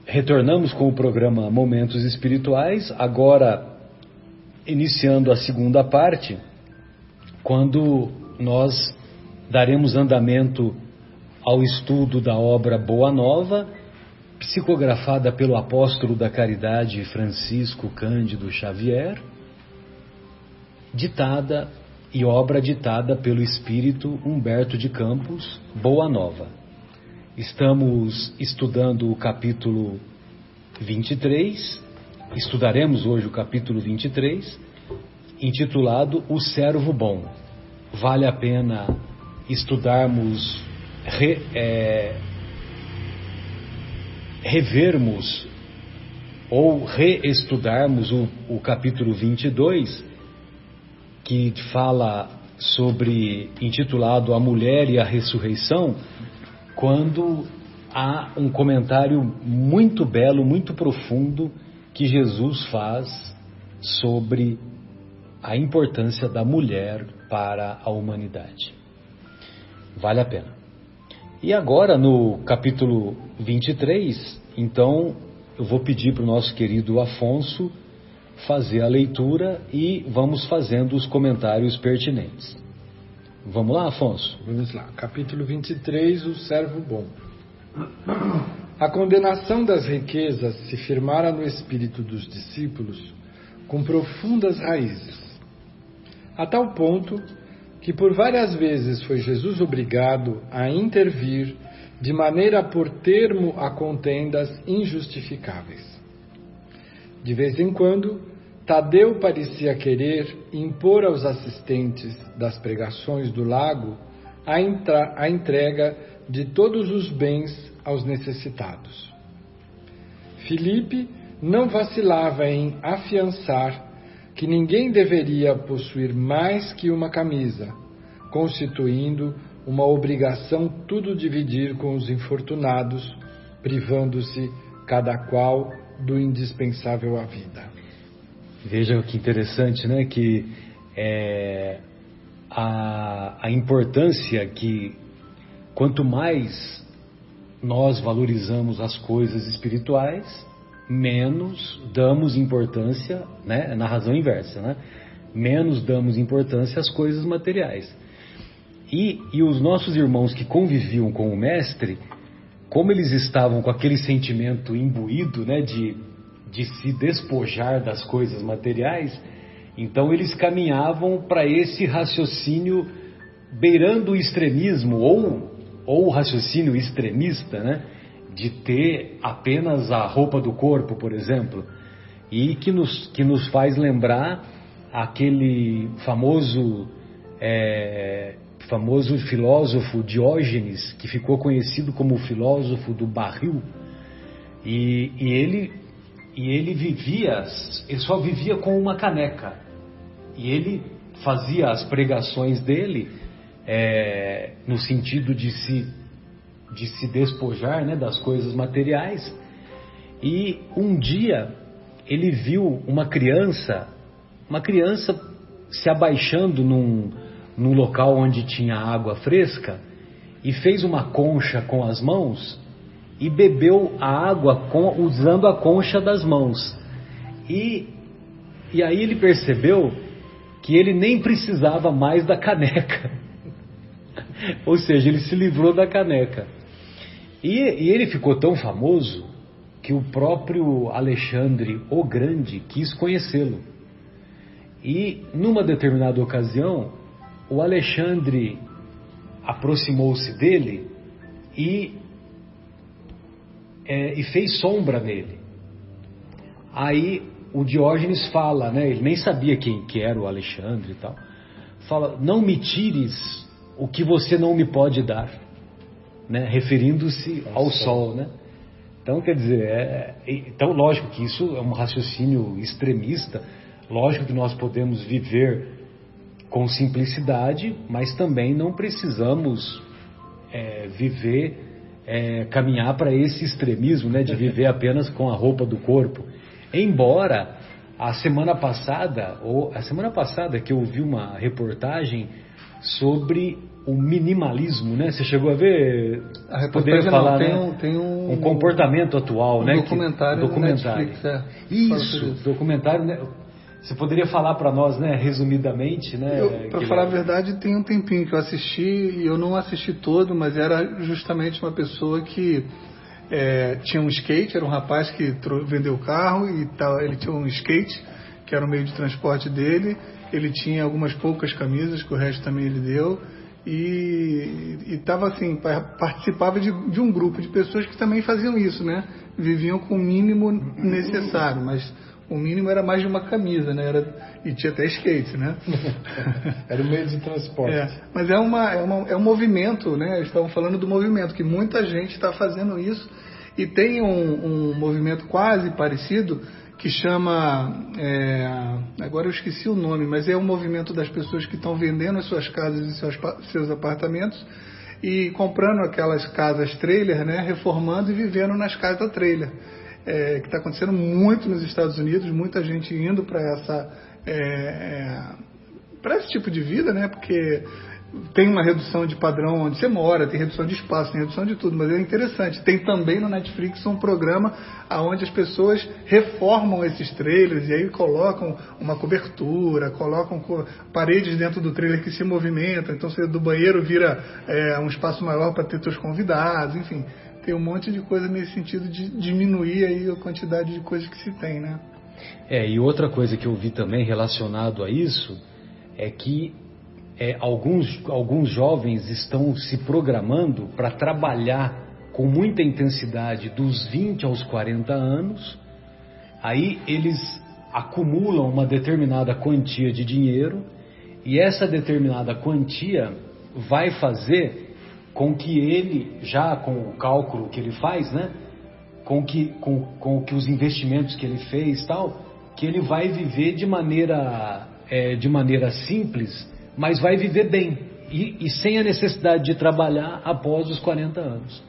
Retornamos com o programa Momentos Espirituais, agora iniciando a segunda parte, quando nós daremos andamento ao estudo da obra Boa Nova, psicografada pelo apóstolo da caridade Francisco Cândido Xavier, ditada e obra ditada pelo espírito Humberto de Campos, Boa Nova. Estamos estudando o capítulo 23, estudaremos hoje o capítulo 23, intitulado O Servo Bom. Vale a pena estudarmos, revermos ou reestudarmos o capítulo 22, que fala sobre, intitulado A Mulher e a Ressurreição, quando há um comentário muito belo, muito profundo, que Jesus faz sobre a importância da mulher para a humanidade. Vale a pena. E agora, no capítulo 23, então, eu vou pedir para o nosso querido Afonso fazer a leitura e vamos fazendo os comentários pertinentes. Vamos lá, Afonso? Vamos lá. Capítulo 23, o servo bom. A condenação das riquezas se firmara no espírito dos discípulos com profundas raízes, a tal ponto que por várias vezes foi Jesus obrigado a intervir de maneira a pôr termo a contendas injustificáveis. De vez em quando, Tadeu parecia querer impor aos assistentes das pregações do lago a entrega de todos os bens aos necessitados. Filipe não vacilava em afiançar que ninguém deveria possuir mais que uma camisa, constituindo uma obrigação tudo dividir com os infortunados, privando-se cada qual do indispensável à vida. Veja que interessante, né? Que a importância que quanto mais nós valorizamos as coisas espirituais, menos damos importância, né? Na razão inversa, né? Menos damos importância às coisas materiais. E os nossos irmãos que conviviam com o Mestre, como eles estavam com aquele sentimento imbuído, né? De se despojar das coisas materiais, então eles caminhavam para esse raciocínio beirando o extremismo, ou o raciocínio extremista, né? De ter apenas a roupa do corpo, por exemplo, e que nos faz lembrar aquele famoso filósofo Diógenes, que ficou conhecido como o filósofo do barril, e ele só vivia com uma caneca, e ele fazia as pregações dele no sentido de se despojar, né, das coisas materiais. E um dia ele viu uma criança se abaixando num local onde tinha água fresca, e fez uma concha com as mãos e bebeu a água usando a concha das mãos. E aí ele percebeu que ele nem precisava mais da caneca. Ou seja, ele se livrou da caneca. E ele ficou tão famoso que o próprio Alexandre o Grande quis conhecê-lo. E numa determinada ocasião, o Alexandre aproximou-se dele e fez sombra nele. Aí o Diógenes fala, né, ele nem sabia quem que era o Alexandre e tal, fala: não me tires o que você não me pode dar, né, referindo-se ao sol, né? Então, quer dizer, então lógico que isso é um raciocínio extremista. Lógico que nós podemos viver com simplicidade, mas também não precisamos caminhar para esse extremismo, né, de viver apenas com a roupa do corpo. Embora a semana passada que eu ouvi uma reportagem sobre o minimalismo, né? Você chegou a ver? A Poderia reportagem falar, não, né? tem Um comportamento atual, né? Documentário no Netflix, Isso, documentário, né? Você poderia falar para nós, né, resumidamente, né? Para falar a verdade, tem um tempinho que eu assisti, e eu não assisti todo, mas era justamente uma pessoa que tinha um skate, era um rapaz que vendeu carro e tal, ele tinha um skate, que era o meio de transporte dele, ele tinha algumas poucas camisas, que o resto também ele deu, e estava assim, participava de um grupo de pessoas que também faziam isso, né? Viviam com o mínimo necessário, mas o mínimo era mais de uma camisa, né? E tinha até skate, né? Era o meio de transporte. Mas é um movimento, né? Eles estavam falando do movimento, que muita gente está fazendo isso. E tem um movimento quase parecido que chama... agora eu esqueci o nome, mas é um movimento das pessoas que estão vendendo as suas casas e seus apartamentos e comprando aquelas casas trailer, né? Reformando e vivendo nas casas trailer. Que está acontecendo muito nos Estados Unidos, muita gente indo para esse tipo de vida, né? Porque tem uma redução de padrão onde você mora, tem redução de espaço, tem redução de tudo, mas é interessante. Tem também no Netflix um programa onde as pessoas reformam esses trailers e aí colocam uma cobertura, colocam paredes dentro do trailer que se movimentam, então você do banheiro vira um espaço maior para ter seus convidados, enfim. Tem um monte de coisa nesse sentido de diminuir aí a quantidade de coisas que se tem, né? E outra coisa que eu vi também relacionado a isso é que alguns jovens estão se programando para trabalhar com muita intensidade dos 20 aos 40 anos, aí eles acumulam uma determinada quantia de dinheiro e essa determinada quantia vai fazer com que ele, já com o cálculo que ele faz, né, com que os investimentos que ele fez tal, que ele vai viver de maneira simples, mas vai viver bem e sem a necessidade de trabalhar após os 40 anos.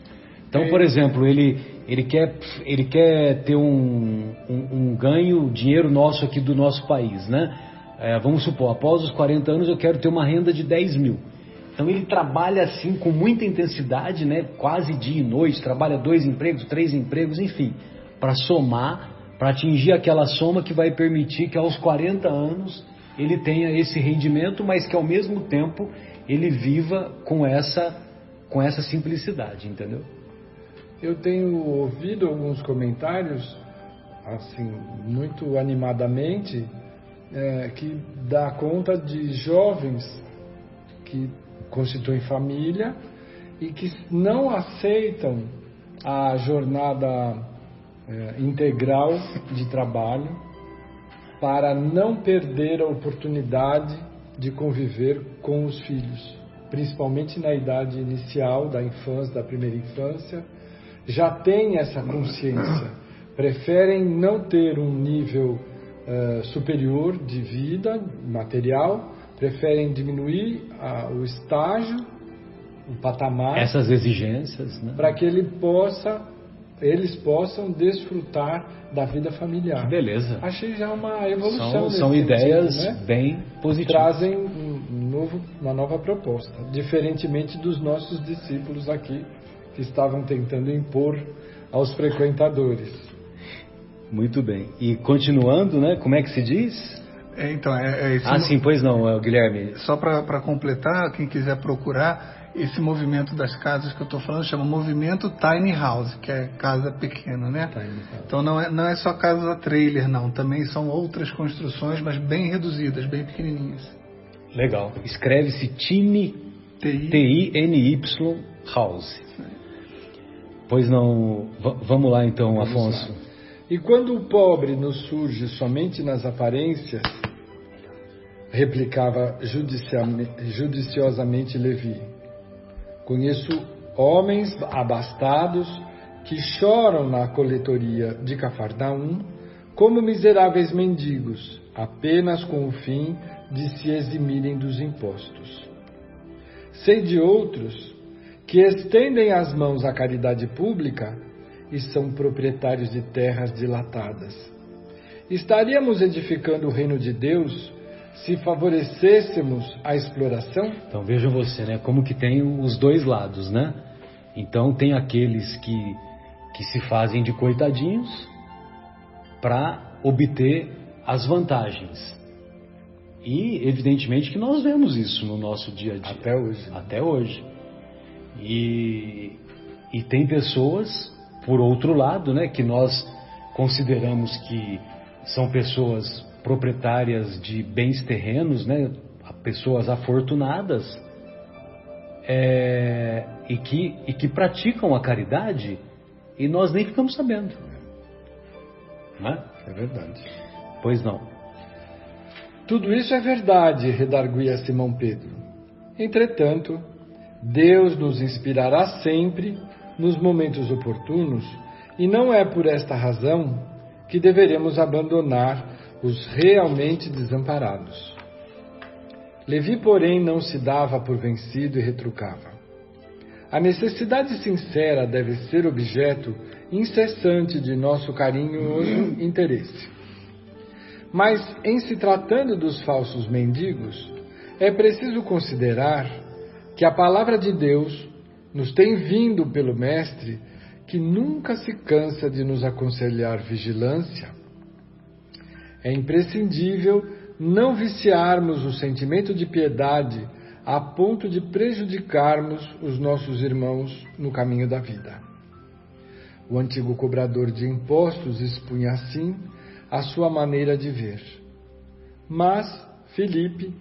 Então, por exemplo, ele quer ter um ganho, dinheiro nosso aqui do nosso país, né? Vamos supor, após os 40 anos eu quero ter uma renda de 10 mil. Então ele trabalha assim com muita intensidade, né? Quase dia e noite, trabalha 2 empregos, 3 empregos, enfim, para somar, para atingir aquela soma que vai permitir que aos 40 anos ele tenha esse rendimento, mas que ao mesmo tempo ele viva com essa simplicidade, entendeu? Eu tenho ouvido alguns comentários, assim, muito animadamente, que dá conta de jovens que constituem família e que não aceitam a jornada integral de trabalho para não perder a oportunidade de conviver com os filhos, principalmente na idade inicial da infância, da primeira infância, já têm essa consciência, preferem não ter um nível superior de vida material, preferem diminuir o estágio, o patamar, essas exigências, né? Para que eles possam desfrutar da vida familiar. Que beleza. Achei já uma evolução. São ideias sentido, né? Bem positivas. Trazem uma nova proposta, diferentemente dos nossos discípulos aqui, que estavam tentando impor aos frequentadores. Muito bem. E continuando, né? Como é que se diz? Sim, pois não, Guilherme. Só para completar, quem quiser procurar, esse movimento das casas que eu estou falando chama Movimento Tiny House, que é casa pequena, né? Então não é só casa trailer, não. Também são outras construções, mas bem reduzidas, bem pequenininhas. Legal. Escreve-se Tiny, T-I-N-Y House. Pois não, vamos lá então, Afonso. E quando o pobre nos surge somente nas aparências, replicava judiciosamente Levi, conheço homens abastados que choram na coletoria de Cafarnaum como miseráveis mendigos, apenas com o fim de se eximirem dos impostos. Sei de outros que estendem as mãos à caridade pública e são proprietários de terras dilatadas. Estaríamos edificando o reino de Deus se favorecêssemos a exploração? Então vejam você, né? Como que tem os dois lados, né? Então tem aqueles que se fazem de coitadinhos para obter as vantagens. E evidentemente que nós vemos isso no nosso dia a dia. Até hoje. Até hoje. E tem pessoas, por outro lado, né, que nós consideramos que são pessoas proprietárias de bens terrenos, né, pessoas afortunadas, e que praticam a caridade e nós nem ficamos sabendo. Não é? É verdade. Pois não. Tudo isso é verdade, redarguía Simão Pedro. Entretanto, Deus nos inspirará sempre nos momentos oportunos, e não é por esta razão que deveremos abandonar os realmente desamparados. Levi, porém, não se dava por vencido e retrucava. A necessidade sincera deve ser objeto incessante de nosso carinhoso interesse. Mas, em se tratando dos falsos mendigos, é preciso considerar que a palavra de Deus nos tem vindo pelo Mestre, que nunca se cansa de nos aconselhar vigilância. É imprescindível não viciarmos o sentimento de piedade a ponto de prejudicarmos os nossos irmãos no caminho da vida. O antigo cobrador de impostos expunha assim a sua maneira de ver. Mas Filipe,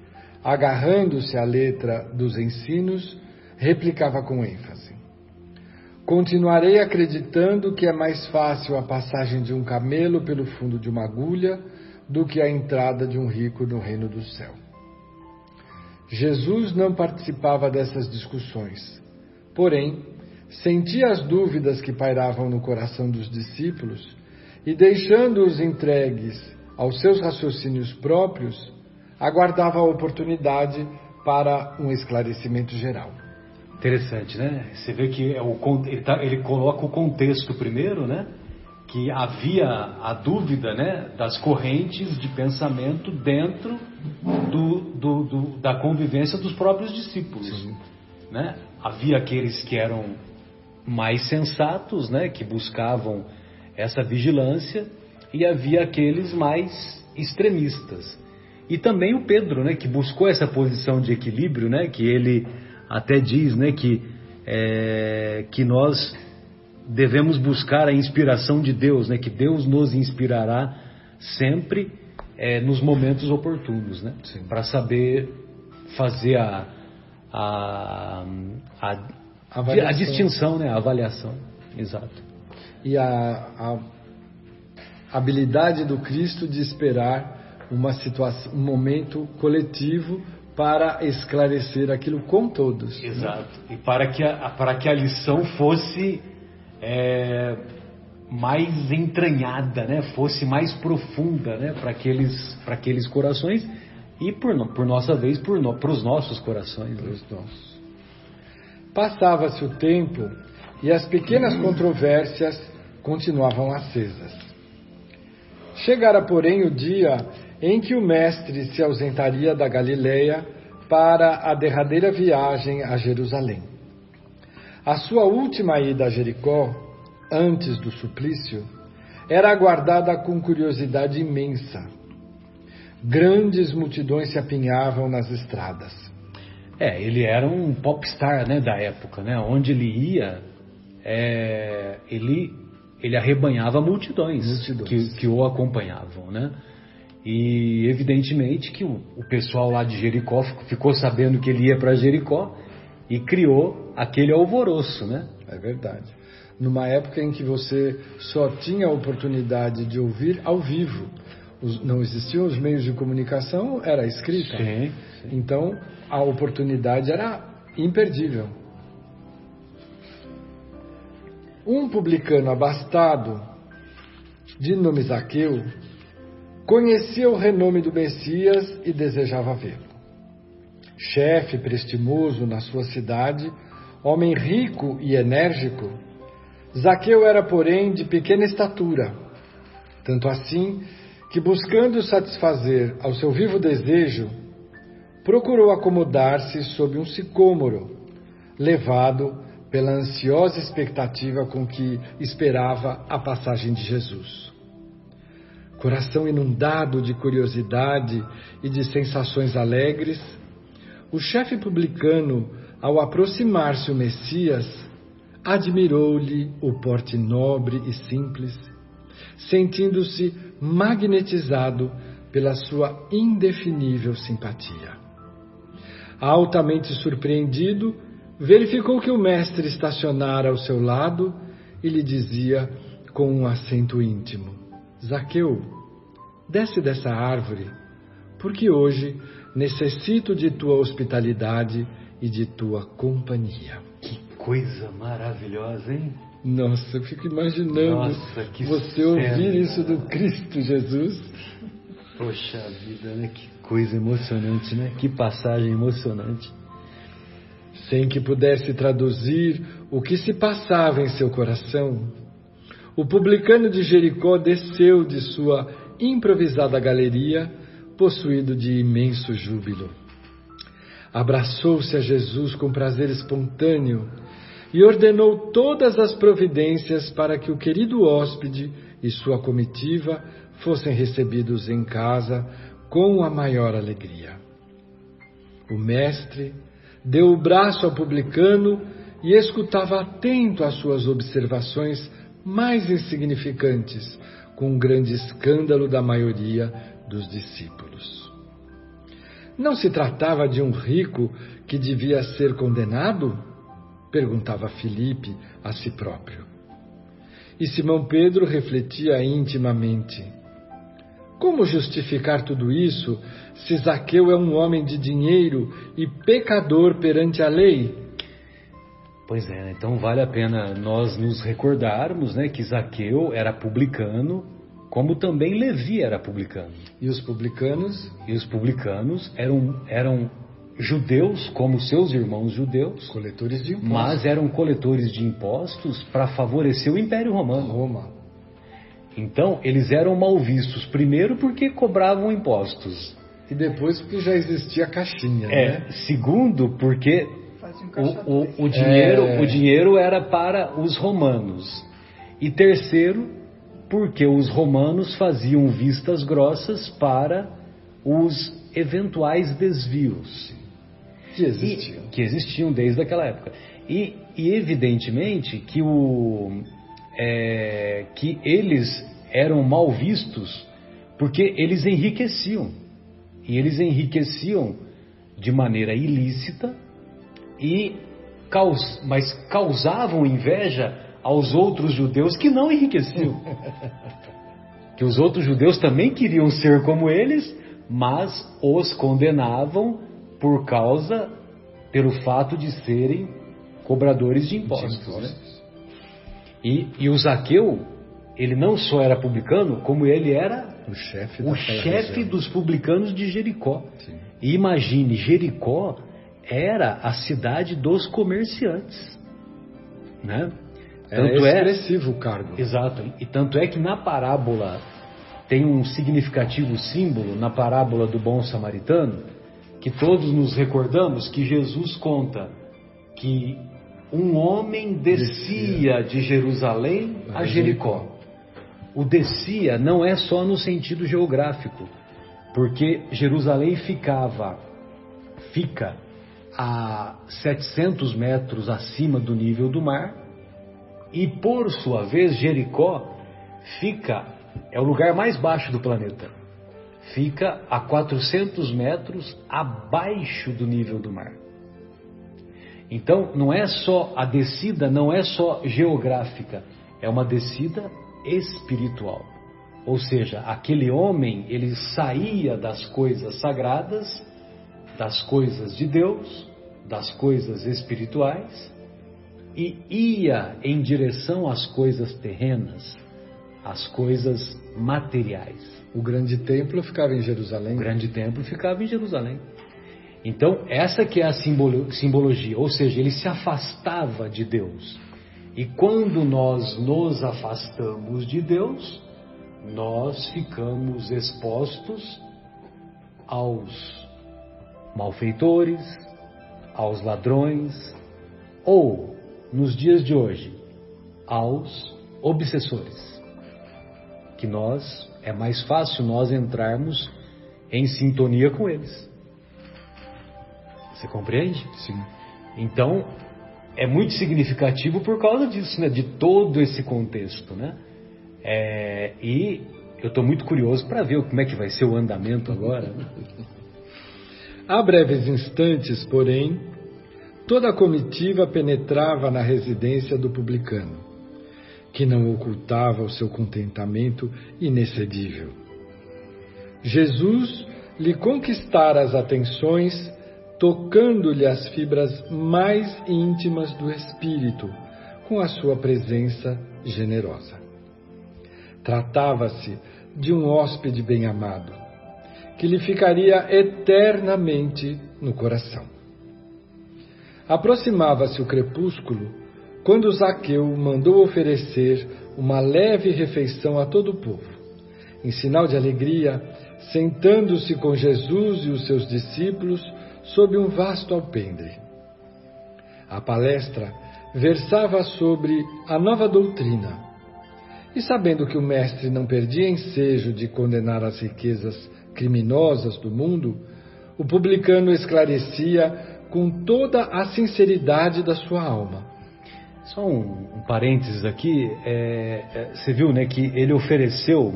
agarrando-se à letra dos ensinos, replicava com ênfase: continuarei acreditando que é mais fácil a passagem de um camelo pelo fundo de uma agulha do que a entrada de um rico no reino do céu. Jesus não participava dessas discussões, porém, sentia as dúvidas que pairavam no coração dos discípulos e, deixando-os entregues aos seus raciocínios próprios, aguardava a oportunidade para um esclarecimento geral. Interessante, né? Você vê que ele coloca o contexto primeiro, né? Que havia a dúvida, né, das correntes de pensamento dentro da convivência dos próprios discípulos. Sim. Né? Havia aqueles que eram mais sensatos, né, que buscavam essa vigilância, e havia aqueles mais extremistas. E também o Pedro, né, que buscou essa posição de equilíbrio, né, que ele até diz, né, que nós devemos buscar a inspiração de Deus, né, que Deus nos inspirará sempre nos momentos oportunos, né, para saber fazer a distinção, né, a avaliação. Exato. E a habilidade do Cristo de esperar uma situação, um momento coletivo para esclarecer aquilo com todos. Exato. Né? E para que a lição fosse mais entranhada, né? Fosse mais profunda, né? Para aqueles corações e por nossa vez para os nossos corações. Passava-se o tempo e as pequenas controvérsias continuavam acesas. Chegara, porém, o dia em que o Mestre se ausentaria da Galileia para a derradeira viagem a Jerusalém. A sua última ida a Jericó, antes do suplício, era aguardada com curiosidade imensa. Grandes multidões se apinhavam nas estradas. Ele era um popstar, né, da época, né? Onde ele ia, ele arrebanhava multidões. Que o acompanhavam, né? E evidentemente que o pessoal lá de Jericó ficou sabendo que ele ia para Jericó e criou aquele alvoroço, né? É verdade. Numa época em que você só tinha a oportunidade de ouvir ao vivo, não existiam os meios de comunicação, era escrita. Sim. Então a oportunidade era imperdível. Um publicano abastado, de nome Zaqueu, conhecia o renome do Messias e desejava vê-lo. Chefe prestimoso na sua cidade, homem rico e enérgico, Zaqueu era, porém, de pequena estatura, tanto assim que, buscando satisfazer ao seu vivo desejo, procurou acomodar-se sob um sicômoro, levado pela ansiosa expectativa com que esperava a passagem de Jesus. Coração inundado de curiosidade e de sensações alegres, o chefe publicano, ao aproximar-se o Messias, admirou-lhe o porte nobre e simples, sentindo-se magnetizado pela sua indefinível simpatia. Altamente surpreendido, verificou que o mestre estacionara ao seu lado e lhe dizia com um acento íntimo: Zaqueu, desce dessa árvore, porque hoje necessito de tua hospitalidade e de tua companhia. Que coisa maravilhosa, hein? Nossa, eu fico imaginando você ouvir isso do Cristo Jesus. Poxa vida, né? Que coisa emocionante, né? Que passagem emocionante. Sem que pudesse traduzir o que se passava em seu coração, o publicano de Jericó desceu de sua improvisada galeria, possuído de imenso júbilo. Abraçou-se a Jesus com prazer espontâneo e ordenou todas as providências para que o querido hóspede e sua comitiva fossem recebidos em casa com a maior alegria. O mestre deu o braço ao publicano e escutava atento às suas observações mais insignificantes, com um grande escândalo da maioria dos discípulos. Não se tratava de um rico que devia ser condenado? Perguntava Filipe a si próprio. E Simão Pedro refletia intimamente: como justificar tudo isso se Zaqueu é um homem de dinheiro e pecador perante a lei? Pois é, então vale a pena nós nos recordarmos, né, que Zaqueu era publicano, como também Levi era publicano. E os publicanos? E os publicanos eram judeus, como seus irmãos judeus, coletores de impostos. Mas eram coletores de impostos para favorecer o Império Romano. Roma. Então, eles eram mal vistos, primeiro porque cobravam impostos. E depois porque já existia a caixinha, né? Segundo, porque o dinheiro era para os romanos. E terceiro, porque os romanos faziam vistas grossas para os eventuais desvios. Que existiam desde aquela época. E evidentemente que que eles eram mal vistos porque eles enriqueciam. E eles enriqueciam de maneira ilícita, mas causavam inveja aos outros judeus que não enriqueciam. Que os outros judeus também queriam ser como eles, mas os condenavam pelo fato de serem cobradores de impostos. Né? E o Zaqueu, ele não só era publicano, como ele era o chefe dos publicanos de Jericó. Sim. E imagine, Jericó era a cidade dos comerciantes. Né? Era expressivo o cargo. Exato. E tanto é que na parábola, tem um significativo símbolo, na parábola do bom samaritano, que todos nos recordamos que Jesus conta que um homem descia de Jerusalém a Jericó. O descia não é só no sentido geográfico, porque Jerusalém fica a 700 metros acima do nível do mar, e por sua vez Jericó é o lugar mais baixo do planeta, fica a 400 metros abaixo do nível do mar. Então a descida não é só geográfica, é uma descida espiritual. Ou seja, aquele homem, ele saía das coisas sagradas, das coisas de Deus, das coisas espirituais, e ia em direção às coisas terrenas, às coisas materiais. O grande templo ficava em Jerusalém. O grande templo ficava em Jerusalém. Então, essa que é a simbologia, ou seja, ele se afastava de Deus. E quando nós nos afastamos de Deus, nós ficamos expostos aos malfeitores, aos ladrões, ou, nos dias de hoje, aos obsessores. Que é mais fácil nós entrarmos em sintonia com eles. Você compreende? Sim. Então, é muito significativo por causa disso, né? De todo esse contexto, né? E eu estou muito curioso para ver como é que vai ser o andamento agora, né? Há breves instantes, porém, toda a comitiva penetrava na residência do publicano, que não ocultava o seu contentamento inexcedível. Jesus lhe conquistara as atenções, tocando-lhe as fibras mais íntimas do espírito com a sua presença generosa. Tratava-se de um hóspede bem-amado, que lhe ficaria eternamente no coração. Aproximava-se o crepúsculo, quando Zaqueu mandou oferecer uma leve refeição a todo o povo, em sinal de alegria, sentando-se com Jesus e os seus discípulos sob um vasto alpendre. A palestra versava sobre a nova doutrina, e sabendo que o mestre não perdia ensejo de condenar as riquezas criminosas do mundo, o publicano esclarecia com toda a sinceridade da sua alma. Só um parênteses aqui, você viu, né, que ele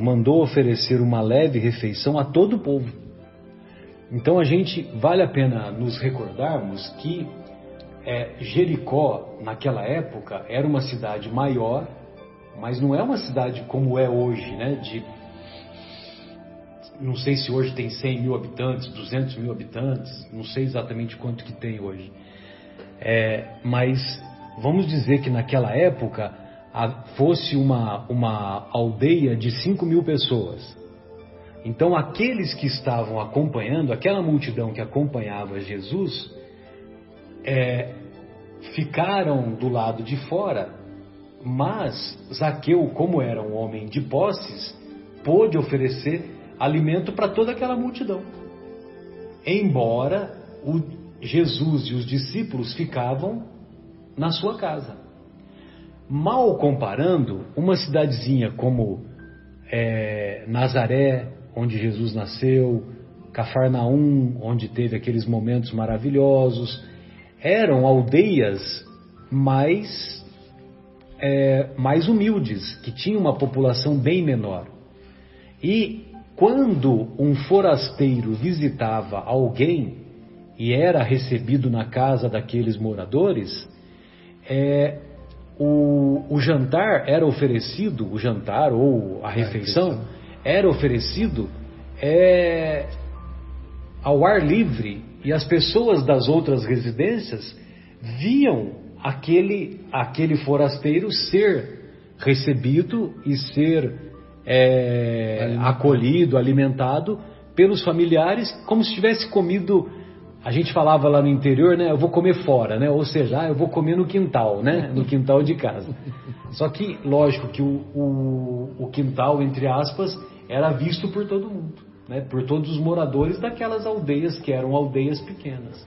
mandou oferecer uma leve refeição a todo o povo. Então vale a pena nos recordarmos que Jericó, naquela época, era uma cidade maior, mas não é uma cidade como é hoje, né, não sei se hoje tem 100 mil habitantes, 200 mil habitantes, não sei exatamente quanto que tem hoje. Mas vamos dizer que naquela época fosse uma aldeia de 5 mil pessoas. Então aqueles que estavam acompanhando, aquela multidão que acompanhava Jesus, ficaram do lado de fora, mas Zaqueu, como era um homem de posses, pôde oferecer alimento para toda aquela multidão. Embora Jesus e os discípulos ficavam na sua casa. Mal comparando, uma cidadezinha como Nazaré, onde Jesus nasceu, Cafarnaum, onde teve aqueles momentos maravilhosos, eram aldeias mais humildes, que tinham uma população bem menor. E quando um forasteiro visitava alguém e era recebido na casa daqueles moradores, o jantar era oferecido, o jantar ou a refeição era oferecido ao ar livre, e as pessoas das outras residências viam aquele forasteiro ser recebido e ser acolhido, alimentado pelos familiares, como se tivesse comido. A gente falava lá no interior, né? Eu vou comer fora, né? Ou seja, eu vou comer no quintal, né? No quintal de casa. Só que, lógico, que o quintal, entre aspas, era visto por todo mundo, né? Por todos os moradores daquelas aldeias que eram aldeias pequenas.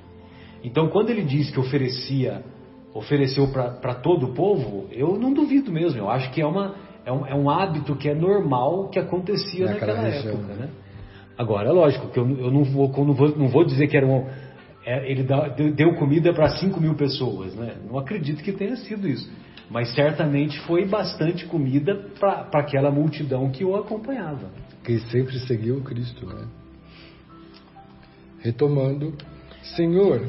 Então, quando ele diz que ofereceu para todo o povo, eu não duvido mesmo. Eu acho que é um hábito que é normal, que acontecia naquela época, né? Agora, lógico, que eu não vou dizer que ele deu comida para 5 mil pessoas, né? Não acredito que tenha sido isso. Mas certamente foi bastante comida para aquela multidão que o acompanhava. Que sempre seguiu o Cristo, né? Retomando, Senhor,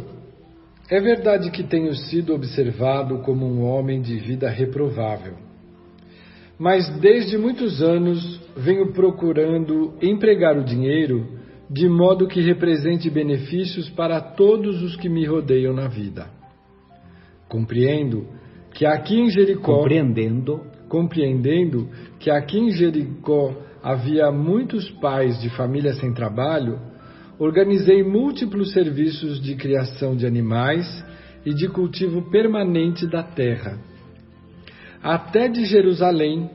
é verdade que tenho sido observado como um homem de vida reprovável. Mas desde muitos anos venho procurando empregar o dinheiro de modo que represente benefícios para todos os que me rodeiam na vida. Compreendendo que aqui em Jericó havia muitos pais de família sem trabalho, organizei múltiplos serviços de criação de animais e de cultivo permanente da terra. Até de Jerusalém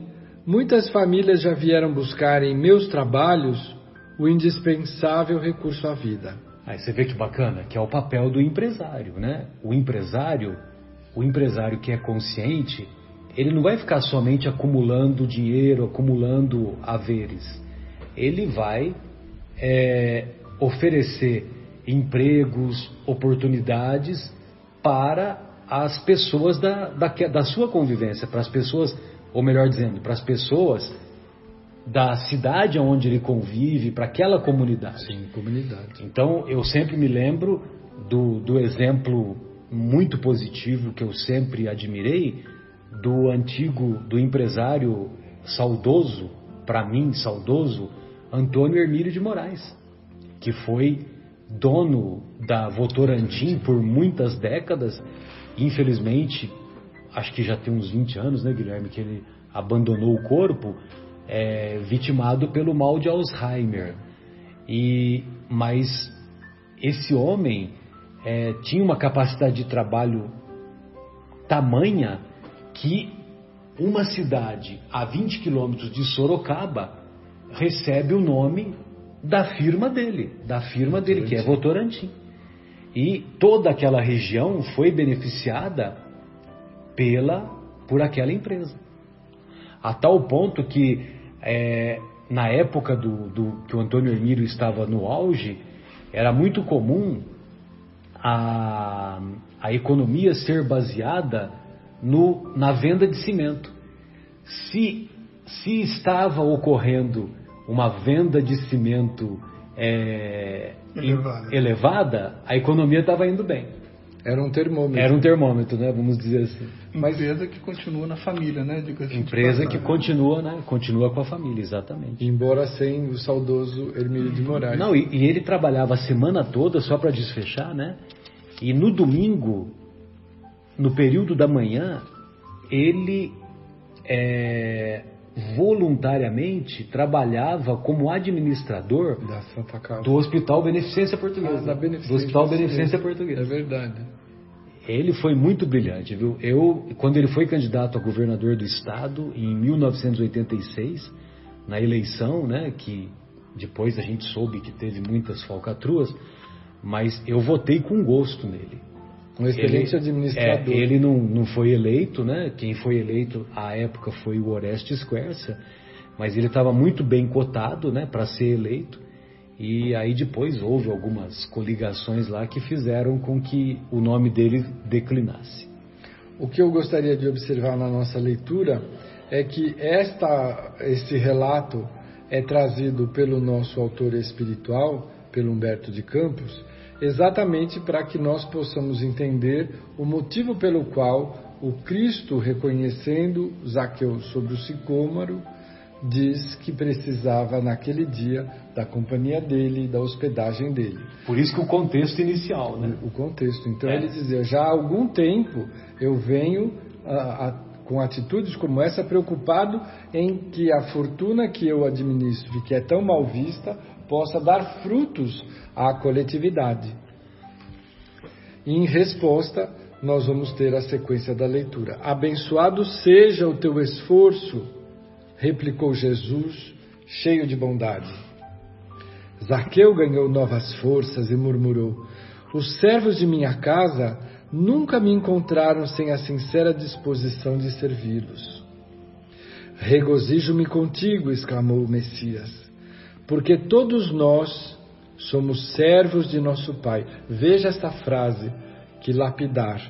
muitas famílias já vieram buscar em meus trabalhos o indispensável recurso à vida. Aí você vê que bacana, que é o papel do empresário, né? O empresário que é consciente, ele não vai ficar somente acumulando dinheiro, acumulando haveres. Ele vai oferecer empregos, oportunidades para as pessoas da sua convivência, para as pessoas, ou melhor dizendo, para as pessoas da cidade onde ele convive, para aquela comunidade. Sim, comunidade. Então, eu sempre me lembro do exemplo muito positivo que eu sempre admirei do empresário saudoso, para mim saudoso, Antônio Hermílio de Moraes, que foi dono da Votorantim por muitas décadas. Infelizmente, acho que já tem uns 20 anos, né, Guilherme, que ele abandonou o corpo, vitimado pelo mal de Alzheimer. Mas esse homem tinha uma capacidade de trabalho tamanha que uma cidade a 20 quilômetros de Sorocaba recebe o nome da firma dele, que é Votorantim. E toda aquela região foi beneficiada por aquela empresa. A tal ponto que, na época que o Antônio Hermílio estava no auge, era muito comum a economia ser baseada na venda de cimento. Se estava ocorrendo uma venda de cimento elevada, a economia estava indo bem. Era um termômetro. Era um termômetro, né? Vamos dizer assim. Empresa que continua na família, né? Empresa que continua, né? Continua com a família, exatamente. Embora sem o saudoso Hermílio de Moraes. Não, e ele trabalhava a semana toda, só para desfechar, né? E no domingo, no período da manhã, ele voluntariamente trabalhava como administrador da Santa Casa. Do Hospital Beneficência Portuguesa. Do Hospital Beneficência Portuguesa. É verdade. Ele foi muito brilhante, viu? Quando ele foi candidato a governador do estado, em 1986, na eleição, né, que depois a gente soube que teve muitas falcatruas, mas eu votei com gosto nele. Um excelente administrador. Ele não foi eleito, né? Quem foi eleito à época foi o Orestes Quercia, mas ele estava muito bem cotado, né, para ser eleito. E aí depois houve algumas coligações lá que fizeram com que o nome dele declinasse. O que eu gostaria de observar na nossa leitura é que esse relato é trazido pelo nosso autor espiritual, pelo Humberto de Campos, exatamente para que nós possamos entender o motivo pelo qual o Cristo, reconhecendo Zaqueu sobre o sicômoro, diz que precisava naquele dia da companhia dele, da hospedagem dele. Por isso que o contexto inicial, né? O contexto. Então ele dizia, já há algum tempo eu venho com atitudes como essa, preocupado em que a fortuna que eu administro, que é tão mal vista, possa dar frutos à coletividade. E em resposta, nós vamos ter a sequência da leitura. Abençoado seja o teu esforço, replicou Jesus, cheio de bondade. Zaqueu ganhou novas forças e murmurou: os servos de minha casa nunca me encontraram sem a sincera disposição de servi-los. Regozijo-me contigo, exclamou o Messias, porque todos nós somos servos de nosso Pai. Veja esta frase, que lapidar.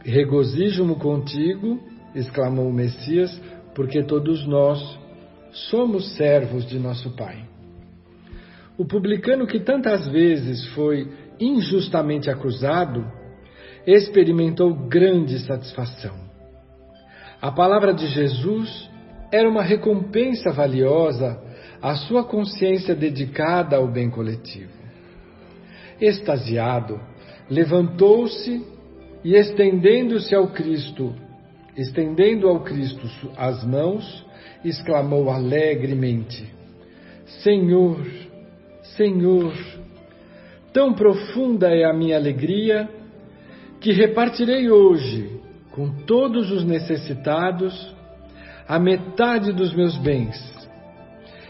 Regozijo-me contigo, exclamou o Messias, porque todos nós somos servos de nosso Pai. O publicano que tantas vezes foi injustamente acusado, experimentou grande satisfação. A palavra de Jesus era uma recompensa valiosa à sua consciência dedicada ao bem coletivo. Extasiado, levantou-se e estendendo ao Cristo as mãos, exclamou alegremente: Senhor, Senhor, tão profunda é a minha alegria que repartirei hoje com todos os necessitados a metade dos meus bens.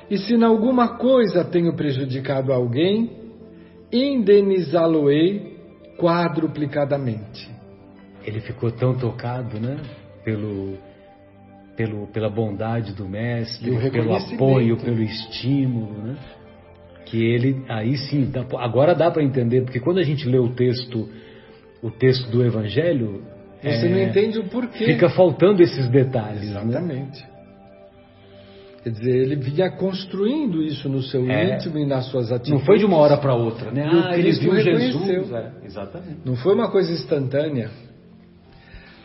E se em alguma coisa tenho prejudicado alguém, indenizá-lo-ei quadruplicadamente. Ele ficou tão tocado, né? Pela bondade do mestre, pelo apoio, pelo estímulo, né? Que ele, aí sim, agora dá para entender, porque quando a gente lê o texto do Evangelho, você não entende o porquê. Fica faltando esses detalhes. Exatamente. Né? Quer dizer, ele vinha construindo isso no seu íntimo e nas suas atitudes. Não foi de uma hora para outra, né? Ele viu Jesus. Exatamente. Não foi uma coisa instantânea.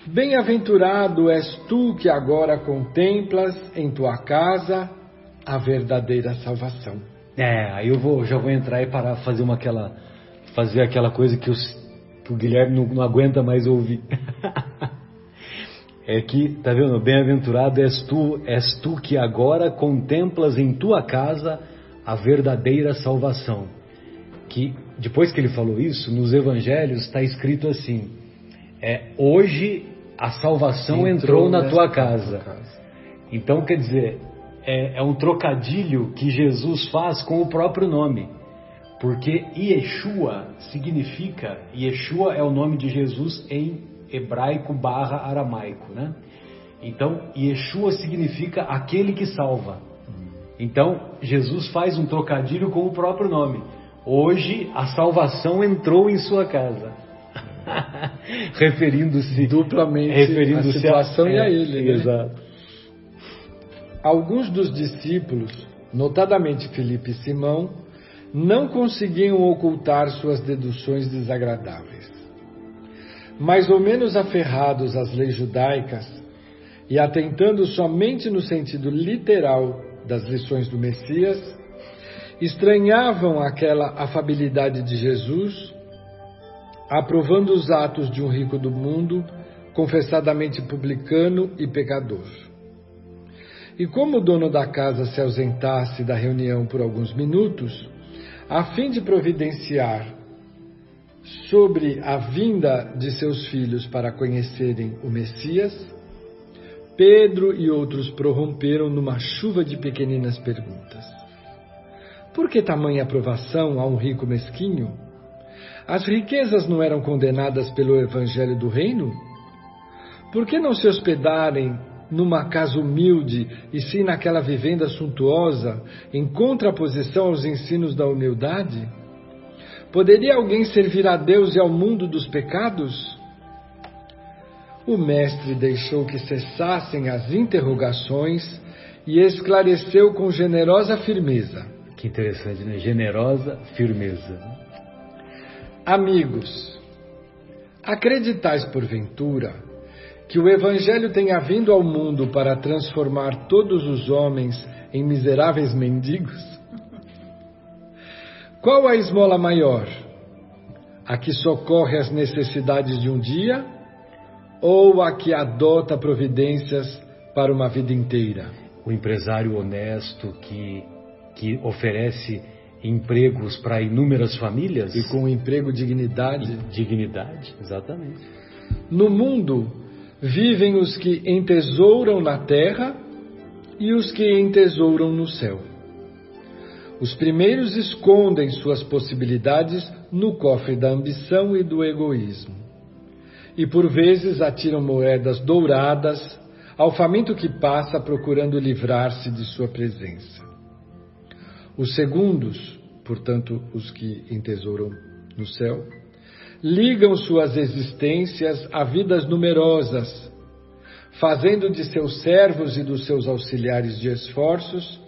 Bem-aventurado és tu que agora contemplas em tua casa a verdadeira salvação. Aí eu já vou entrar e parar fazer aquela coisa que o Guilherme não aguenta mais ouvir. É que, tá vendo? Bem-aventurado és tu que agora contemplas em tua casa a verdadeira salvação. Que depois que ele falou isso, nos evangelhos está escrito assim: hoje a salvação entrou na tua casa. Então, quer dizer, é um trocadilho que Jesus faz com o próprio nome. Porque Yeshua é o nome de Jesus em hebraico / aramaico, né? Então, Yeshua significa aquele que salva. Então, Jesus faz um trocadilho com o próprio nome. Hoje a salvação entrou em sua casa. referindo-se duplamente à situação e a ele, né? Exato. Alguns dos discípulos, notadamente Filipe e Simão, não conseguiam ocultar suas deduções desagradáveis. Mais ou menos aferrados às leis judaicas e atentando somente no sentido literal das lições do Messias, estranhavam aquela afabilidade de Jesus, aprovando os atos de um rico do mundo, confessadamente publicano e pecador. E como o dono da casa se ausentasse da reunião por alguns minutos, a fim de providenciar sobre a vinda de seus filhos para conhecerem o Messias, Pedro e outros prorromperam numa chuva de pequeninas perguntas. Por que tamanha aprovação a um rico mesquinho? As riquezas não eram condenadas pelo Evangelho do Reino? Por que não se hospedarem numa casa humilde e sim naquela vivenda suntuosa, em contraposição aos ensinos da humildade? Poderia alguém servir a Deus e ao mundo dos pecados? O mestre deixou que cessassem as interrogações e esclareceu com generosa firmeza. Que interessante, né? Generosa firmeza. Amigos, acreditais porventura que o Evangelho tenha vindo ao mundo para transformar todos os homens em miseráveis mendigos? Qual a esmola maior? A que socorre as necessidades de um dia ou a que adota providências para uma vida inteira? O empresário honesto que oferece empregos para inúmeras famílias. E com emprego, dignidade. Dignidade, exatamente. No mundo vivem os que entesouram na terra e os que entesouram no céu. Os primeiros escondem suas possibilidades no cofre da ambição e do egoísmo. E por vezes atiram moedas douradas ao faminto que passa procurando livrar-se de sua presença. Os segundos, portanto os que entesouram no céu, ligam suas existências a vidas numerosas, fazendo de seus servos e dos seus auxiliares de esforços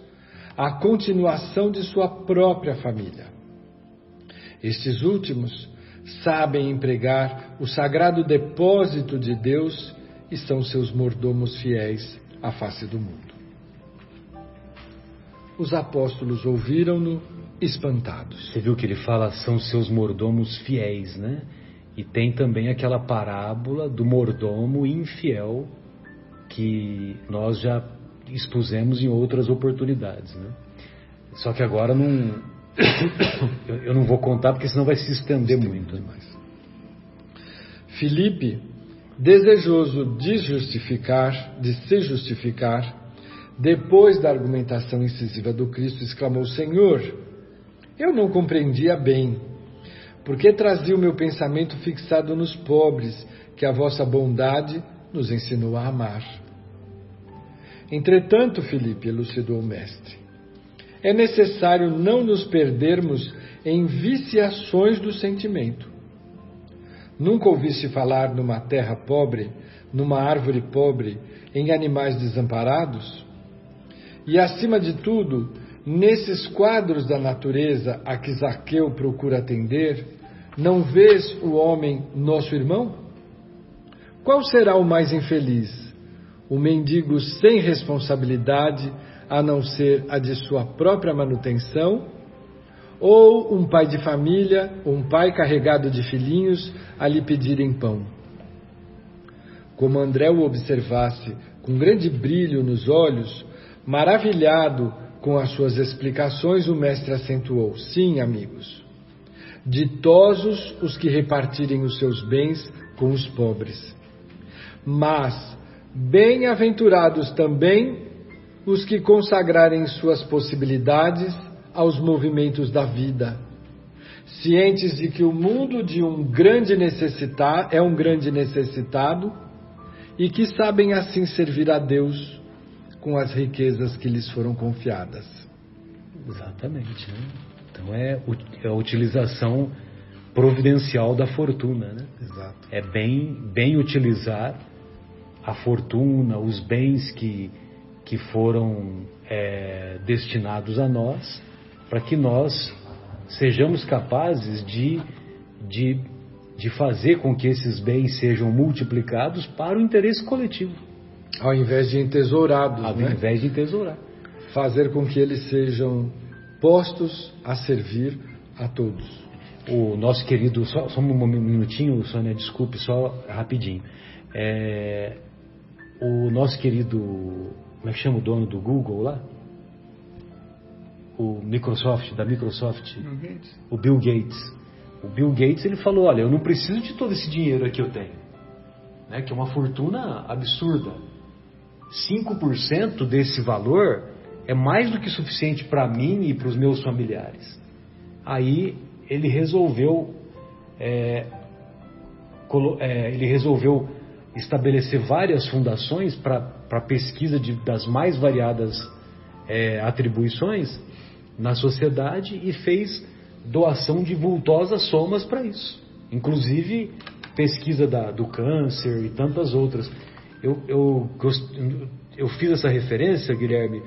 a continuação de sua própria família. Estes últimos sabem empregar o sagrado depósito de Deus e são seus mordomos fiéis à face do mundo. Os apóstolos ouviram-no espantados. Você viu que ele fala, são seus mordomos fiéis, né? E tem também aquela parábola do mordomo infiel que nós já expusemos em outras oportunidades, né? Só que agora eu não vou contar porque senão vai se estender muito. Filipe, Desejoso de se justificar, depois da argumentação incisiva do Cristo, exclamou: Senhor, eu não compreendia bem, porque trazia o meu pensamento fixado nos pobres, que a vossa bondade nos ensinou a amar. Entretanto, Filipe, elucidou o mestre, é necessário não nos perdermos em viciações do sentimento. Nunca ouviste falar numa terra pobre, numa árvore pobre, em animais desamparados? E, acima de tudo, nesses quadros da natureza a que Zaqueu procura atender, não vês o homem nosso irmão? Qual será o mais infeliz? O mendigo sem responsabilidade, a não ser a de sua própria manutenção? Ou um pai de família, ou um pai carregado de filhinhos a lhe pedirem pão? Como André o observasse com grande brilho nos olhos, maravilhado com as suas explicações, o mestre acentuou: sim, amigos, ditosos os que repartirem os seus bens com os pobres, mas bem-aventurados também os que consagrarem suas possibilidades aos movimentos da vida, cientes de que o mundo é um grande necessitado e que sabem assim servir a Deus com as riquezas que lhes foram confiadas. Exatamente, né? Então é a utilização providencial da fortuna, né? Exato. É bem utilizar a fortuna, os bens que foram destinados a nós, para que nós sejamos capazes de fazer com que esses bens sejam multiplicados para o interesse coletivo. Ao invés de entesourados, Ao invés de entesourar. Fazer com que eles sejam postos a servir a todos. O nosso querido, só um minutinho, Sônia, desculpe, só rapidinho. O nosso querido, como é que chama o dono do Google lá? Da Microsoft, o Bill Gates. O Bill Gates, ele falou: olha, eu não preciso de todo esse dinheiro que eu tenho, né, que é uma fortuna absurda. 5% desse valor é mais do que suficiente para mim e para os meus familiares. Aí ele resolveu estabelecer várias fundações para pesquisa das mais variadas atribuições na sociedade e fez doação de vultosas somas para isso, inclusive pesquisa do câncer e tantas outras. Eu fiz essa referência, Guilherme,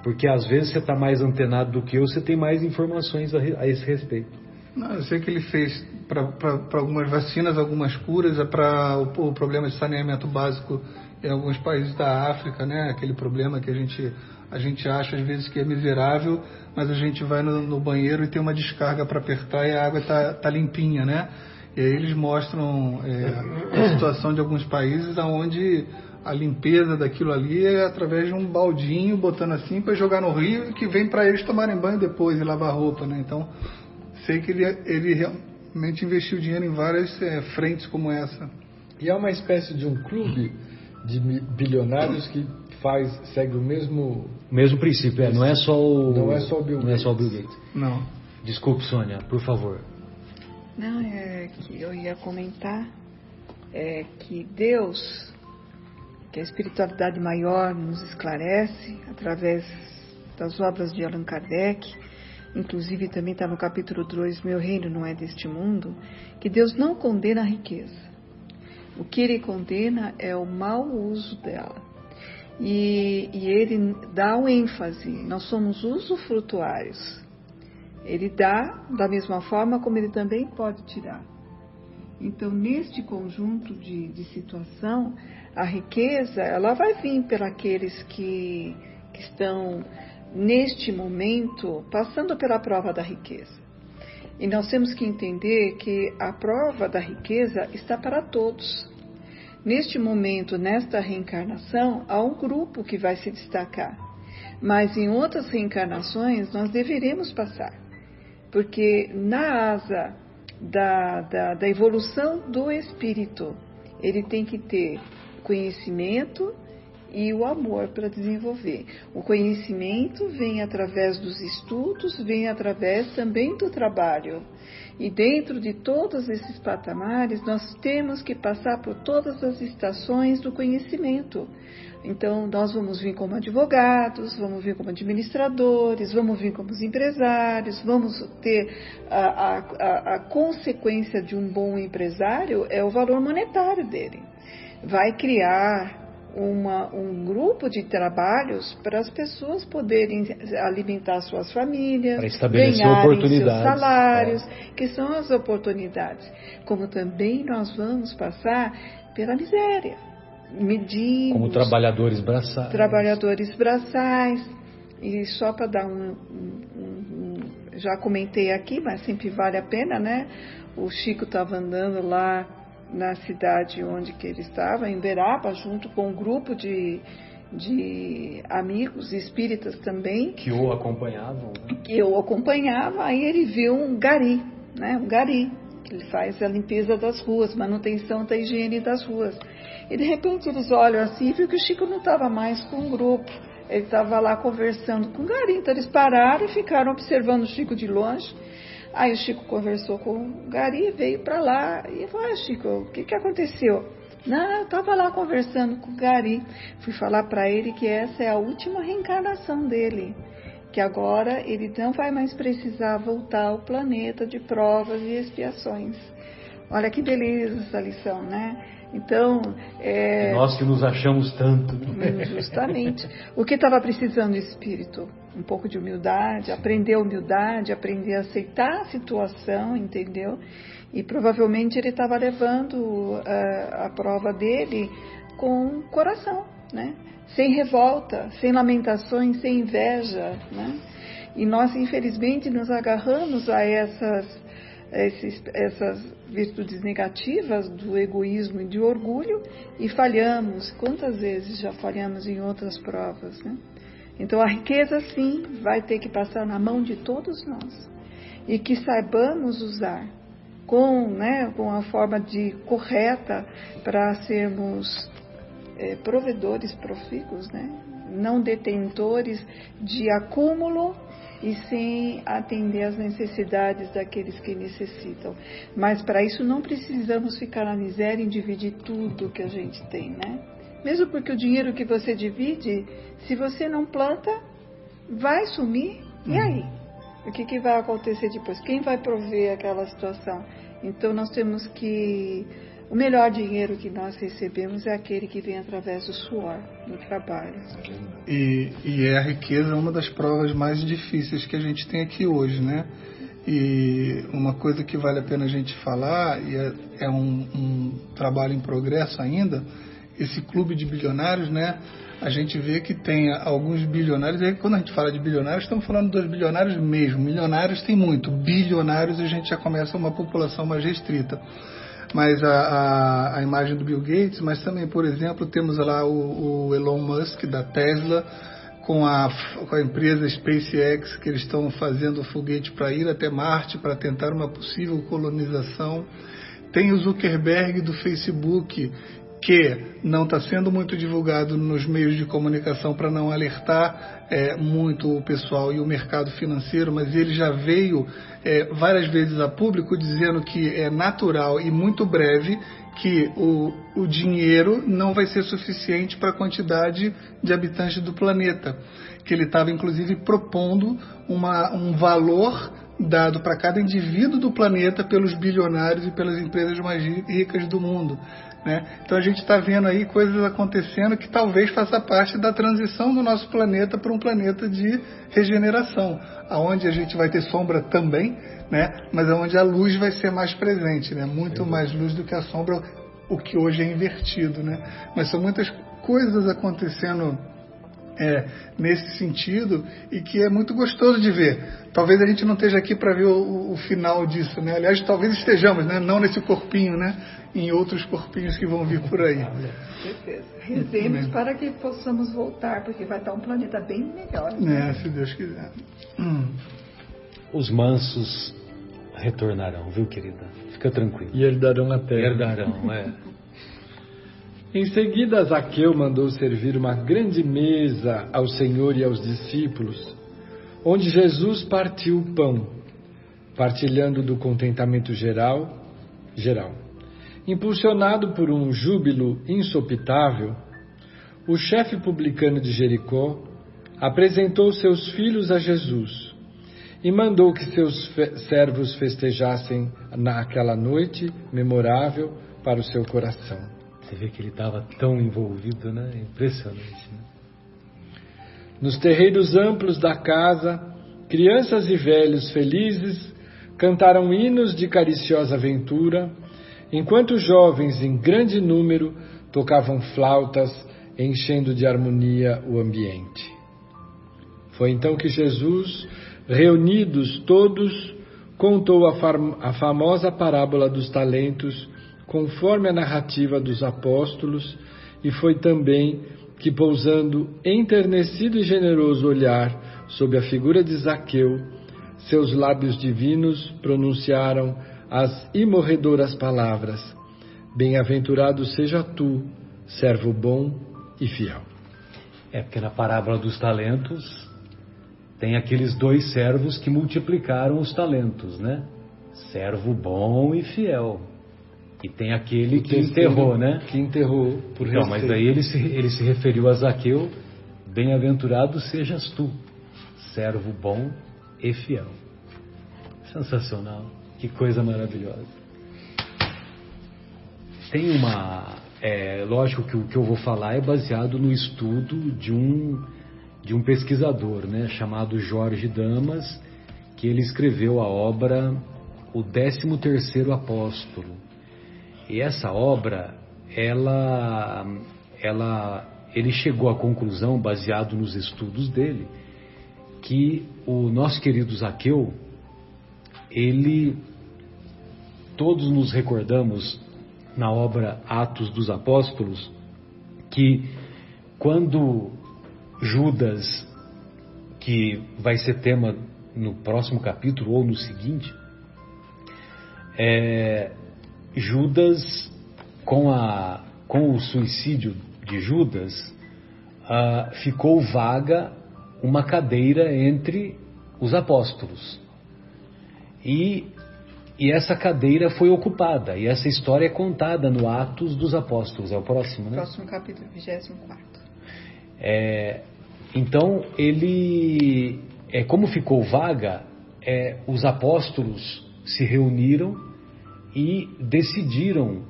porque às vezes você está mais antenado do que eu, você tem mais informações a esse respeito. Não, eu sei que ele fez para algumas vacinas, algumas curas, para o problema de saneamento básico em alguns países da África, né? Aquele problema que a gente acha às vezes que é miserável, mas a gente vai no banheiro e tem uma descarga para apertar e a água tá limpinha, né? E aí eles mostram a situação de alguns países onde a limpeza daquilo ali é através de um baldinho, botando assim para jogar no rio, que vem para eles tomarem banho depois e lavar roupa, né? Então, sei que ele realmente investiu dinheiro em várias frentes como essa. E é uma espécie de um clube de bilionários que segue o mesmo princípio. Não é só o Bill Gates. Não. Desculpe, Sônia, por favor. Não, que eu ia comentar que Deus, que a espiritualidade maior nos esclarece através das obras de Allan Kardec, inclusive também está no capítulo 2, Meu Reino Não É Deste Mundo, que Deus não condena a riqueza. O que Ele condena é o mau uso dela. E Ele dá o ênfase, nós somos usufrutuários. Ele dá da mesma forma como Ele também pode tirar. Então, neste conjunto de situação, a riqueza, ela vai vir pelos que estão, neste momento, passando pela prova da riqueza. E nós temos que entender que a prova da riqueza está para todos. Neste momento, nesta reencarnação, há um grupo que vai se destacar. Mas em outras reencarnações, nós deveremos passar. Porque na asa da evolução do espírito ele tem que ter conhecimento e o amor para desenvolver. O conhecimento vem através dos estudos, vem através também do trabalho. E dentro de todos esses patamares, nós temos que passar por todas as estações do conhecimento. Então, nós vamos vir como advogados, vamos vir como administradores, vamos vir como empresários, vamos ter a consequência de um bom empresário é o valor monetário dele. Vai criar um grupo de trabalhos para as pessoas poderem alimentar suas famílias, ganharem seus salários, que são as oportunidades. Como também nós vamos passar pela miséria, medimos, como trabalhadores braçais. E só para dar já comentei aqui, mas sempre vale a pena, né? O Chico estava andando lá na cidade onde que ele estava, em Beraba, junto com um grupo de amigos espíritas também. Que o acompanhavam, né? Que o acompanhava, aí ele viu um gari, né? Um gari, que ele faz a limpeza das ruas, manutenção da higiene das ruas. E de repente eles olham assim e viram que o Chico não estava mais com o grupo. Ele estava lá conversando com o gari, então eles pararam e ficaram observando o Chico de longe. Aí o Chico conversou com o gari, veio para lá e falou: Chico, o que aconteceu? Não, eu estava lá conversando com o gari. Fui falar para ele que essa é a última reencarnação dele, que agora ele não vai mais precisar voltar ao planeta de provas e expiações. Olha que beleza essa lição, né? Então, nós que nos achamos tanto. Justamente. O que estava precisando o espírito? Um pouco de humildade, aprender a aceitar a situação, entendeu? E provavelmente ele estava levando a prova dele com coração, né? Sem revolta, sem lamentações, sem inveja, né? E nós, infelizmente, nos agarramos a essas virtudes negativas do egoísmo e do orgulho e falhamos. Quantas vezes já falhamos em outras provas, né? Então a riqueza sim vai ter que passar na mão de todos nós e que saibamos usar com a forma correta para sermos provedores profícuos, né? Não detentores de acúmulo e sem atender às necessidades daqueles que necessitam. Mas para isso não precisamos ficar na miséria em dividir tudo que a gente tem, né? Mesmo porque o dinheiro que você divide, se você não planta, vai sumir. E aí? O que vai acontecer depois? Quem vai prover aquela situação? Então nós temos que... O melhor dinheiro que nós recebemos é aquele que vem através do suor, do trabalho. E a riqueza é uma das provas mais difíceis que a gente tem aqui hoje, né? E uma coisa que vale a pena a gente falar, e é um trabalho em progresso ainda, esse clube de bilionários, né? A gente vê que tem alguns bilionários, e quando a gente fala de bilionários, estamos falando dos bilionários mesmo. Milionários tem muito, bilionários a gente já começa uma população mais restrita. Mas a imagem do Bill Gates, mas também, por exemplo, temos lá o Elon Musk da Tesla, com a empresa SpaceX, que eles estão fazendo o foguete para ir até Marte, para tentar uma possível colonização. Tem o Zuckerberg do Facebook, que não está sendo muito divulgado nos meios de comunicação para não alertar muito o pessoal e o mercado financeiro, mas ele já veio várias vezes a público dizendo que é natural e muito breve que o dinheiro não vai ser suficiente para a quantidade de habitantes do planeta, que ele estava inclusive propondo um valor dado para cada indivíduo do planeta pelos bilionários e pelas empresas mais ricas do mundo, né? Então a gente está vendo aí coisas acontecendo que talvez faça parte da transição do nosso planeta para um planeta de regeneração, aonde a gente vai ter sombra também, né? Mas aonde a luz vai ser mais presente, né? Muito mais luz do que a sombra, o que hoje é invertido, né? Mas são muitas coisas acontecendo nesse sentido, e que é muito gostoso de ver. Talvez a gente não esteja aqui para ver o final disso, né? Aliás, talvez estejamos, né? Não nesse corpinho, né? Em outros corpinhos que vão vir por aí. Certeza. Rezemos para que possamos voltar, porque vai estar um planeta bem melhor, né? Se Deus quiser. Os mansos retornarão, viu, querida? Fica tranquilo. E herdarão a terra. Herdarão, Em seguida, Zaqueu mandou servir uma grande mesa ao Senhor e aos discípulos, onde Jesus partiu o pão, partilhando do contentamento geral. Impulsionado por um júbilo insopitável, o chefe publicano de Jericó apresentou seus filhos a Jesus e mandou que seus servos festejassem naquela noite memorável para o seu coração. Você vê que ele estava tão envolvido, né? Impressionante, né? Nos terreiros amplos da casa, crianças e velhos felizes cantaram hinos de cariciosa aventura, enquanto jovens em grande número tocavam flautas, enchendo de harmonia o ambiente. Foi então que Jesus, reunidos todos, contou a famosa parábola dos talentos, conforme a narrativa dos apóstolos, e foi também que, pousando enternecido e generoso olhar sob a figura de Zaqueu, seus lábios divinos pronunciaram as imorredoras palavras: Bem-aventurado seja tu, servo bom e fiel. Porque na parábola dos talentos tem aqueles dois servos que multiplicaram os talentos, né? Servo bom e fiel. E tem aquele que enterrou, né? Que enterrou por então, mas daí ele se referiu a Zaqueu: Bem-aventurado sejas tu, servo bom e fiel. Sensacional. Que coisa maravilhosa. Tem uma... lógico que o que eu vou falar é baseado no estudo de um pesquisador, né, chamado Jorge Damas, que ele escreveu a obra O 13º Apóstolo. E essa obra, ele chegou à conclusão, baseado nos estudos dele, que o nosso querido Zaqueu, todos nos recordamos na obra Atos dos Apóstolos, que quando Judas, que vai ser tema no próximo capítulo ou no seguinte, Judas, com o suicídio de Judas, ficou vaga uma cadeira entre os apóstolos. E essa cadeira foi ocupada, e essa história é contada no Atos dos Apóstolos. É o próximo, né? Próximo capítulo, 24º. Então, como ficou vaga, os apóstolos se reuniram e decidiram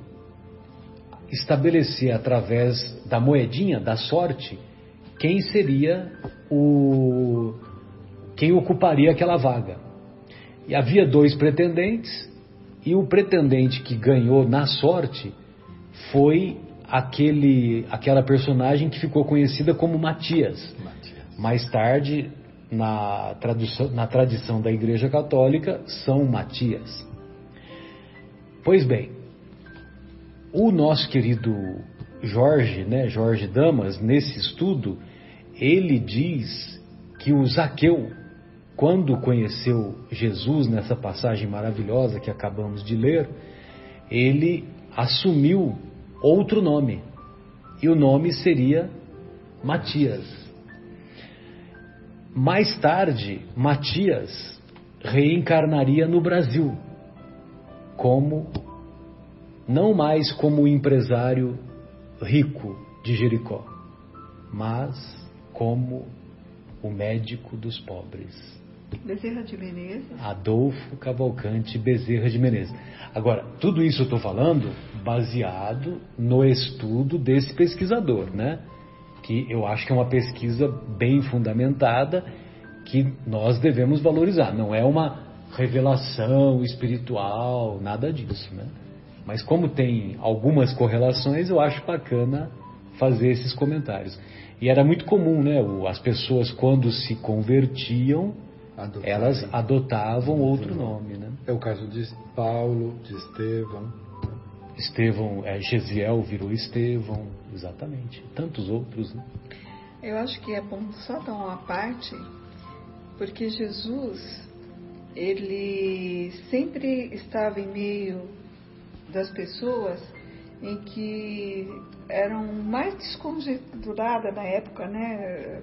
estabelecer, através da moedinha, da sorte, quem ocuparia aquela vaga. E havia 2 pretendentes, e o pretendente que ganhou na sorte foi aquela personagem que ficou conhecida como Matias. Mais tarde, na tradição da Igreja Católica, São Matias. Pois bem, o nosso querido Jorge, né, Jorge Damas, nesse estudo, ele diz que o Zaqueu, quando conheceu Jesus, nessa passagem maravilhosa que acabamos de ler, ele assumiu outro nome, e o nome seria Matias. Mais tarde, Matias reencarnaria no Brasil, não mais como o empresário rico de Jericó, mas como o médico dos pobres. Bezerra de Menezes. Adolfo Cavalcante Bezerra de Menezes. Agora, tudo isso eu estou falando baseado no estudo desse pesquisador, né? Que eu acho que é uma pesquisa bem fundamentada, que nós devemos valorizar. Não é uma revelação espiritual, nada disso, né? Mas como tem algumas correlações, eu acho bacana fazer esses comentários. E era muito comum, né? As pessoas, quando se convertiam, elas adotavam outro nome, né? É o caso de Paulo, de Estevão. Gesiel virou Estevão, exatamente. Tantos outros, né? Eu acho que é bom só dar uma parte, porque Jesus, ele sempre estava em meio das pessoas em que eram mais desconjecturadas na época, né?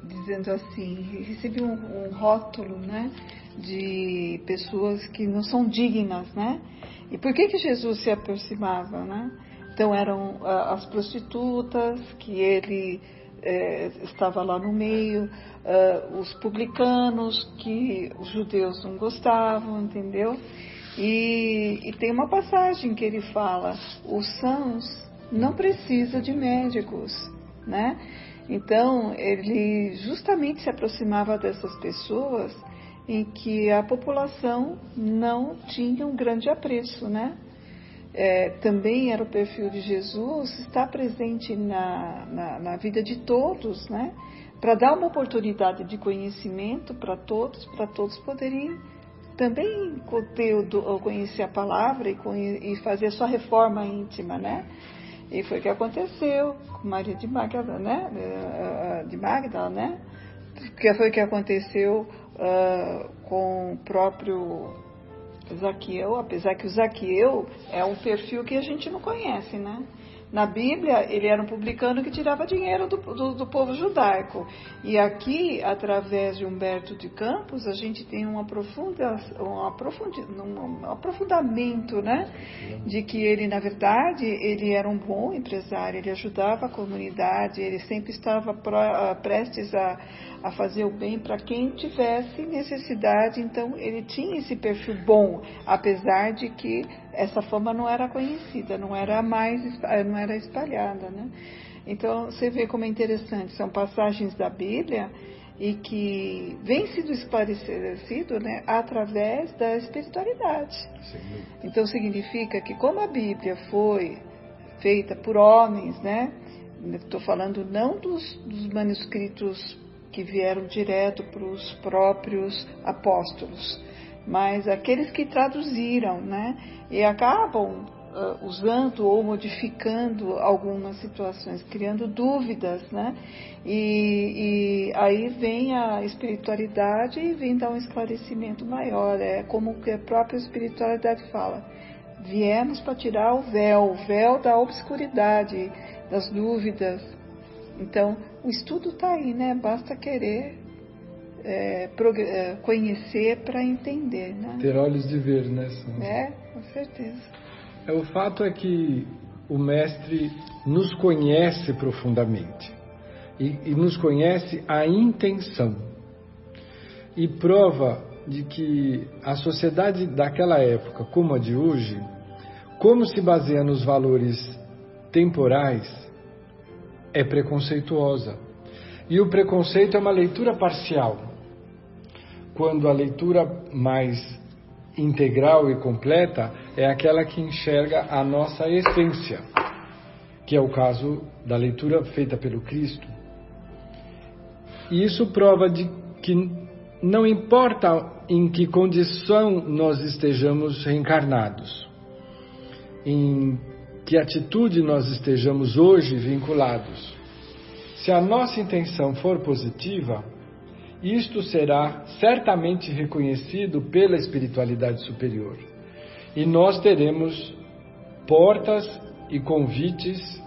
Dizendo assim, recebiam um rótulo, né? De pessoas que não são dignas, né? E por que Jesus se aproximava, né? Então eram as prostitutas que ele estava lá no meio, os publicanos que os judeus não gostavam, entendeu? E tem uma passagem que ele fala: os sãos não precisam de médicos, né? Então ele justamente se aproximava dessas pessoas em que a população não tinha um grande apreço, né? Também era o perfil de Jesus estar presente na vida de todos, né? Para dar uma oportunidade de conhecimento para todos poderem também conhecer a palavra e fazer a sua reforma íntima, né? E foi o que aconteceu com Maria de Magdala, né? Que foi o que aconteceu com o próprio Zaqueu, apesar que o Zaqueu é um perfil que a gente não conhece, né? Na Bíblia, ele era um publicano que tirava dinheiro do povo judaico. E aqui, através de Humberto de Campos, a gente tem um aprofundamento, né? De que ele, na verdade, ele era um bom empresário, ele ajudava a comunidade, ele sempre estava prestes a fazer o bem para quem tivesse necessidade. Então, ele tinha esse perfil bom, apesar de que essa fama não era conhecida, não era espalhada, né? Então, você vê como é interessante, são passagens da Bíblia e que vem sido esclarecido, né, através da espiritualidade. Sim. Então, significa que como a Bíblia foi feita por homens, né? Estou falando não dos manuscritos que vieram direto para os próprios apóstolos, mas aqueles que traduziram, né? E acabam usando ou modificando algumas situações, criando dúvidas, né? E aí vem a espiritualidade e vem dar um esclarecimento maior. É como que a própria espiritualidade fala: viemos para tirar o véu da obscuridade, das dúvidas. Então, o estudo está aí, né? Basta querer conhecer para entender, né? Ter olhos de ver, né? Com certeza. O fato é que o mestre nos conhece profundamente e nos conhece a intenção. E prova de que a sociedade daquela época, como a de hoje, como se baseia nos valores temporais, é preconceituosa. E o preconceito é uma leitura parcial, quando a leitura mais integral e completa é aquela que enxerga a nossa essência, que é o caso da leitura feita pelo Cristo. E isso prova de que não importa em que condição nós estejamos reencarnados, em que atitude nós estejamos hoje vinculados, se a nossa intenção for positiva, isto será certamente reconhecido pela espiritualidade superior. E nós teremos portas e convites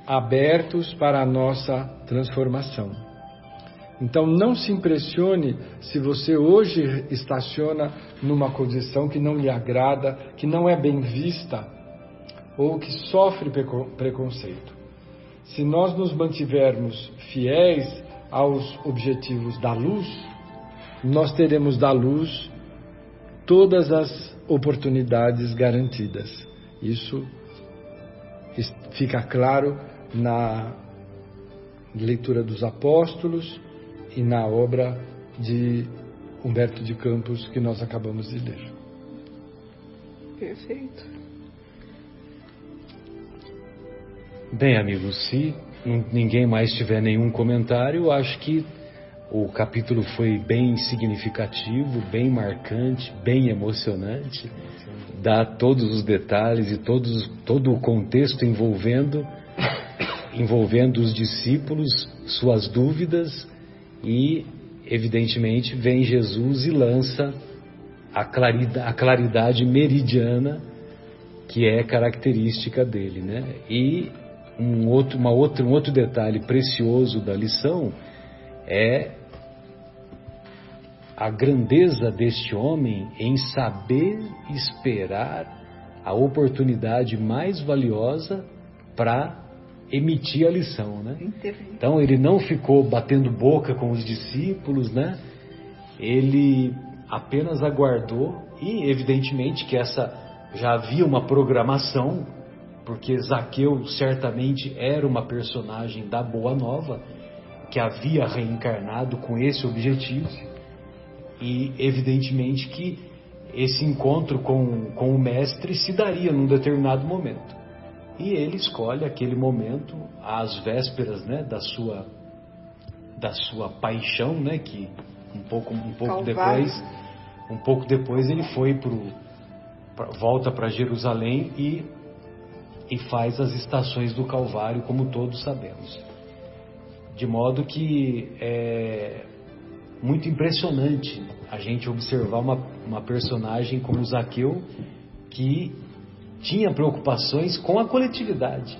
abertos para a nossa transformação. Então não se impressione se você hoje estaciona numa condição que não lhe agrada, que não é bem vista ou que sofre preconceito. Se nós nos mantivermos fiéis aos objetivos da luz, nós teremos da luz todas as oportunidades garantidas. Isso fica claro na leitura dos apóstolos e na obra de Humberto de Campos que nós acabamos de ler. Perfeito. Bem, amigos, se ninguém mais tiver nenhum comentário, acho que o capítulo foi bem significativo, bem marcante, bem emocionante, dá todos os detalhes e todo o contexto envolvendo os discípulos, suas dúvidas, e evidentemente vem Jesus e lança a claridade meridiana que é característica dele, né? E um outro detalhe precioso da lição é a grandeza deste homem em saber esperar a oportunidade mais valiosa para emitir a lição, né? Então ele não ficou batendo boca com os discípulos, né? Ele apenas aguardou, e evidentemente que essa já havia uma programação, porque Zaqueu certamente era uma personagem da Boa Nova que havia reencarnado com esse objetivo, e evidentemente que esse encontro com o mestre se daria num determinado momento. E ele escolhe aquele momento, às vésperas, né, da sua paixão, né, que um pouco depois ele volta para Jerusalém e faz as estações do Calvário, como todos sabemos. De modo que é muito impressionante a gente observar uma personagem como Zaqueu, que tinha preocupações com a coletividade.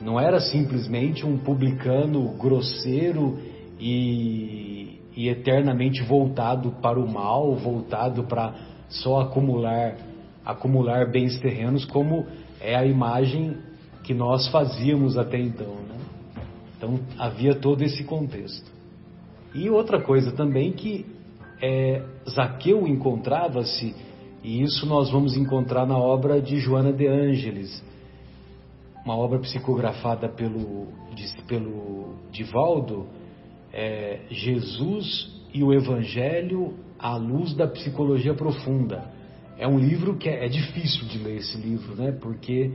Não era simplesmente um publicano grosseiro e eternamente voltado para o mal, voltado para só acumular bens terrenos, como é a imagem que nós fazíamos até então, né? Então havia todo esse contexto. E outra coisa também que Zaqueu encontrava-se, e isso nós vamos encontrar na obra de Joana de Ângeles, uma obra psicografada pelo Divaldo, Jesus e o Evangelho à luz da psicologia profunda. É um livro que é difícil de ler, esse livro, né? Porque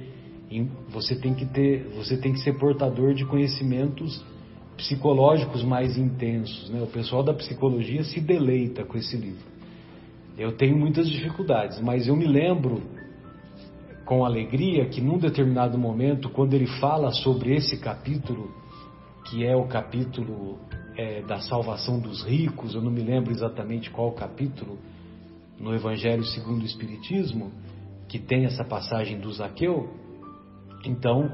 você tem que ser portador de conhecimentos psicológicos mais intensos, né? O pessoal da psicologia se deleita com esse livro. Eu tenho muitas dificuldades, mas eu me lembro com alegria que num determinado momento, quando ele fala sobre esse capítulo, que é o capítulo da salvação dos ricos, eu não me lembro exatamente qual capítulo, no Evangelho segundo o Espiritismo, que tem essa passagem do Zaqueu. Então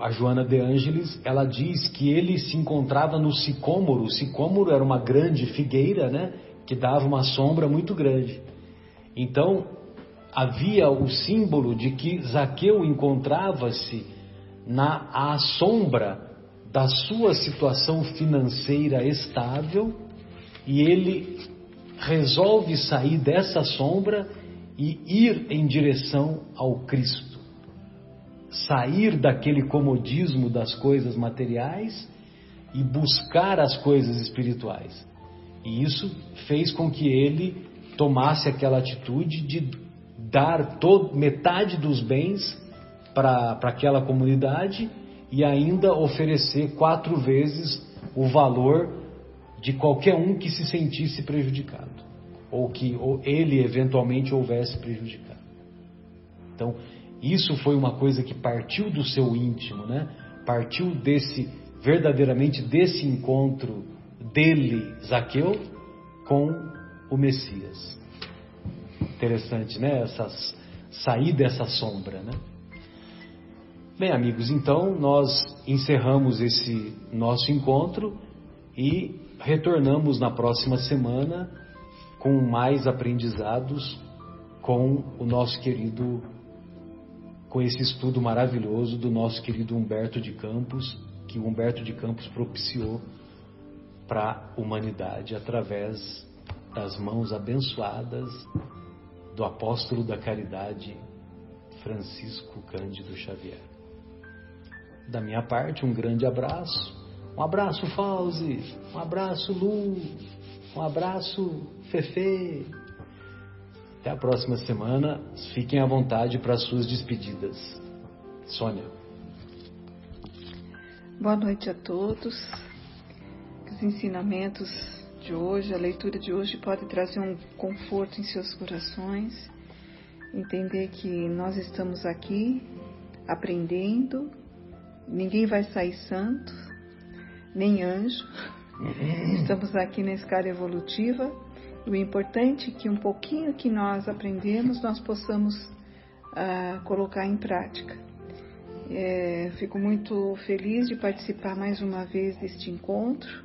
a Joana de Ângeles, ela diz que ele se encontrava no sicômoro. O sicômoro era uma grande figueira, né, que dava uma sombra muito grande. Então havia o símbolo de que Zaqueu encontrava-se à sombra da sua situação financeira estável, e ele resolve sair dessa sombra e ir em direção ao Cristo. Sair daquele comodismo das coisas materiais e buscar as coisas espirituais. E isso fez com que ele tomasse aquela atitude de dar metade dos bens para aquela comunidade e ainda oferecer 4 vezes o valor de qualquer um que se sentisse prejudicado, ou que ele eventualmente houvesse prejudicado. Então, isso foi uma coisa que partiu do seu íntimo, né? Partiu verdadeiramente desse encontro dele, Zaqueu, com o Messias. Interessante, né? Sair dessa sombra, né? Bem, amigos, então nós encerramos esse nosso encontro e retornamos na próxima semana com mais aprendizados com esse estudo maravilhoso do nosso querido Humberto de Campos, que o Humberto de Campos propiciou para a humanidade através das mãos abençoadas do apóstolo da caridade, Francisco Cândido Xavier. Da minha parte, um grande abraço. Um abraço, Fauzi. Um abraço, Lu. Um abraço, Fefe. Até a próxima semana. Fiquem à vontade para as suas despedidas. Sônia. Boa noite a todos. Os ensinamentos de hoje, a leitura de hoje pode trazer um conforto em seus corações. Entender que nós estamos aqui aprendendo. Ninguém vai sair santo, nem anjo. Estamos aqui na escala evolutiva. E o importante é que um pouquinho que nós aprendemos, nós possamos a colocar em prática. Fico muito feliz de participar mais uma vez deste encontro,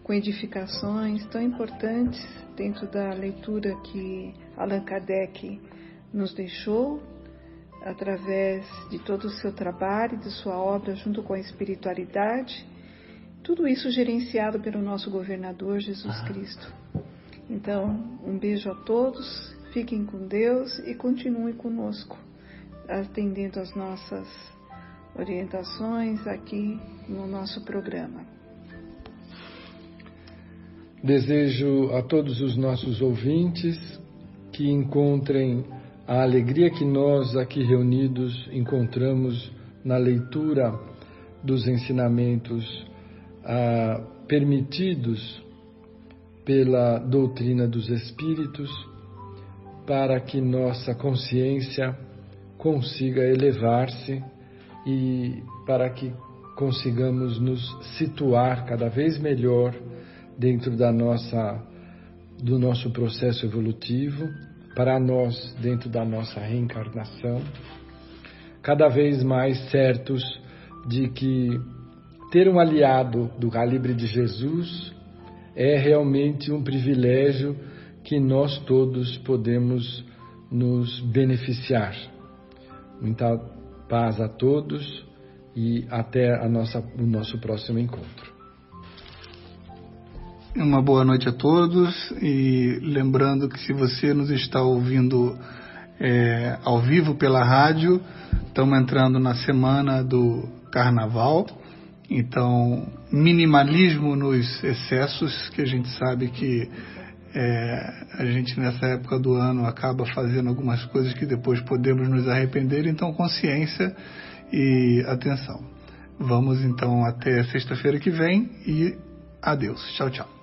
com edificações tão importantes dentro da leitura que Allan Kardec nos deixou, através de todo o seu trabalho, de sua obra junto com a espiritualidade, tudo isso gerenciado pelo nosso governador Jesus Cristo. Então, um beijo a todos, fiquem com Deus e continuem conosco, atendendo às nossas orientações aqui no nosso programa. Desejo a todos os nossos ouvintes que encontrem a alegria que nós aqui reunidos encontramos na leitura dos ensinamentos permitidos pela doutrina dos Espíritos, para que nossa consciência consiga elevar-se e para que consigamos nos situar cada vez melhor dentro do nosso processo evolutivo, para nós, dentro da nossa reencarnação, cada vez mais certos de que ter um aliado do calibre de Jesus é realmente um privilégio que nós todos podemos nos beneficiar. Muita paz a todos e até o nosso próximo encontro. Uma boa noite a todos, e lembrando que se você nos está ouvindo ao vivo pela rádio, estamos entrando na semana do Carnaval, então minimalismo nos excessos, que a gente sabe que a gente nessa época do ano acaba fazendo algumas coisas que depois podemos nos arrepender, então consciência e atenção. Vamos então até sexta-feira que vem e adeus. Tchau, tchau.